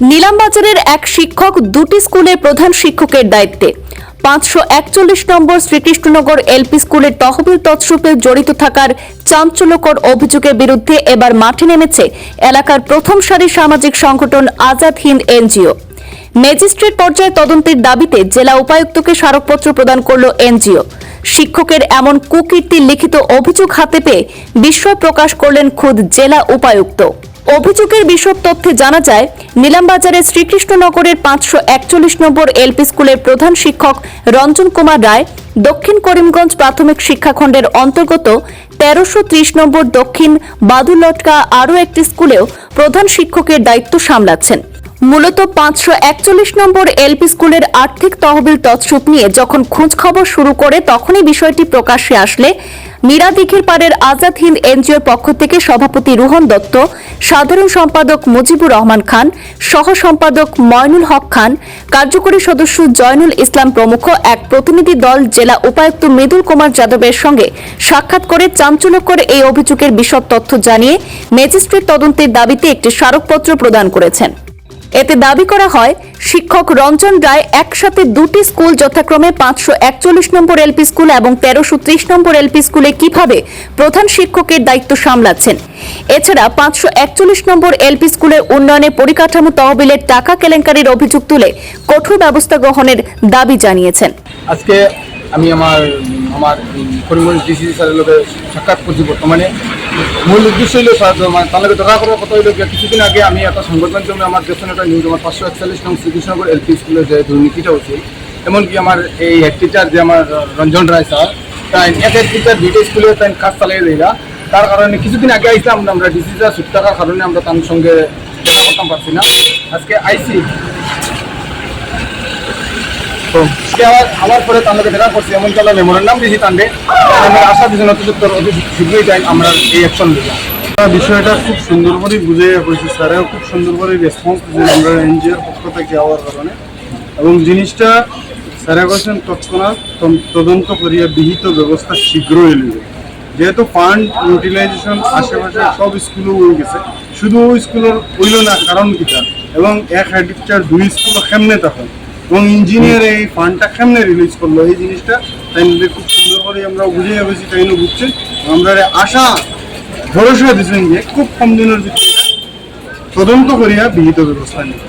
নীলামবাজারের এক শিক্ষক দুটি স্কুলের প্রধান শিক্ষকের দায়িত্বে। 541 নম্বর শ্রীকৃষ্ণনগর এলপি স্কুলের তহবিল তছরূপে জড়িত থাকার চাঞ্চল্যকর অভিযোগের বিরুদ্ধে এবার মাঠে নেমেছে এলাকার প্রথম সারির সামাজিক সংগঠন আজাদ হিন্দ এনজিও। ম্যাজিস্ট্রেট পর্যায়ে তদন্তের দাবিতে জেলা উপায়ুক্তকে স্মারকপত্র প্রদান করল এনজিও। শিক্ষকের এমন কুকীর্তির লিখিত অভিযোগ হাতে পেয়ে বিস্ময় প্রকাশ করলেন খোদ জেলা উপায়ুক্ত। অভিযোগের বিশদ তথ্যে জানা যায়, নীলামবাজারের শ্রীকৃষ্ণনগরের 541 নম্বর এলপি স্কুলের প্রধান শিক্ষক রঞ্জন কুমার রায় দক্ষিণ করিমগঞ্জ প্রাথমিক শিক্ষাখণ্ডের অন্তর্গত 1330 নম্বর দক্ষিণ বাদুলটকা আরও একটি স্কুলেও প্রধান শিক্ষকের দায়িত্ব সামলাচ্ছেন। মূলত 541 নম্বর এলপি স্কুলের আর্থিক তহবিল তছরূপ নিয়ে যখন খোঁজখবর শুরু করে তখনই বিষয়টি প্রকাশ্যে আসলে মীরাদিঘির পাড়ের আজাদ হিন্দ এনজিওর পক্ষ থেকে সভাপতি রুহন দত্ত, সাধারণ সম্পাদক মুজিবুর রহমান খান, সহ সম্পাদক ময়নুল হক খান, কার্যকরী সদস্য জয়নুল ইসলাম প্রমুখ এক প্রতিনিধি দল জেলা উপায়ুক্ত মৃদুল কুমার যাদবের সঙ্গে সাক্ষাৎ করে চাঞ্চল্যকর এই অভিযোগের বিশদ তথ্য জানিয়ে ম্যাজিস্ট্রেট তদন্তের দাবিতে একটি স্মারকপত্র প্রদান করেছেন। এতে দাবি করা হয়, শিক্ষক রঞ্জন রায় একসাথে দুটি স্কুল যথাক্রমে 541 নম্বর এলপি স্কুল এবং 1330 নম্বর এলপি স্কুলে কিভাবে প্রধান শিক্ষকের দায়িত্ব সামলাচ্ছেন। এছাড়া 541 নম্বর এলপি স্কুলের উন্নয়নে পরিকাঠামো তহবিলের টাকা কেলেঙ্কারির অভিযোগ তুলে কঠোর ব্যবস্থা গ্রহণের দাবি জানিয়েছেন। আজকে আমি আমার করিমগঞ্জ ডিসি স্যারের লোকের সাক্ষাৎ করছি। বর্তমানে মূল উদ্দেশ্য হইল তাহলে দেখা করার কথা হইল কিছুদিন আগে আমি একটা সংবাদ মাধ্যমে আমার দেশের একটা নিউজ আমার 541 নং শ্রীকৃষ্ণনগর এলপি স্কুলের যে দুর্নীতিটা হচ্ছে, এমনকি আমার এই হেড টিচার যে আমার রঞ্জন রায় স্যার, তাই এক হেড টিচার দুইটা স্কুলে তাই কাজ চালিয়ে দেয়। তার কারণে কিছুদিন আগে আইসলাম আমরা ডিসি স্যার ছুটি থাকার কারণে আমরা তার সঙ্গে দেখা করতাম পারছি না। আজকে আইসি তো আমার পরে তাদের দেখা করছি, এমনকি আমরা মেমোরেন্ডাম দিয়েছি তাদের আশা দিচ্ছি নতুন অতি শীঘ্রই যাই আমরা এই অ্যাকশন দিলাম। বিষয়টা খুব সুন্দর করে বুঝে করেছি, স্যারেও খুব সুন্দর করে রেসপন্স দিয়েছেন আমরা এনজিওর পক্ষ থেকে যাওয়ার কারণে, এবং জিনিসটা স্যারে বলছেন তৎক্ষণাৎ তদন্ত করিয়া বিহিত ব্যবস্থা শীঘ্রই নেবে। যেহেতু ফান্ড ইউটিলাইজেশন আশেপাশে সব স্কুলও হয়ে গেছে, শুধু ওই স্কুলের হইল না, কারণ কিটা এবং এক হেড টিচার দুই স্কুলও কেমনে তখন এবং ইঞ্জিনিয়ার এই ফান্ডটা কেমনে রিলিজ করলো, এই জিনিসটা তাই খুব সুন্দর করে আমরা বুঝিয়ে গেছি। তাই বুঝছেন আমরা আশা ভরসা দিচ্ছেন যে খুব কম দিনের ভিতরে তদন্ত করিয়া বিহিত ব্যবস্থা নেবে।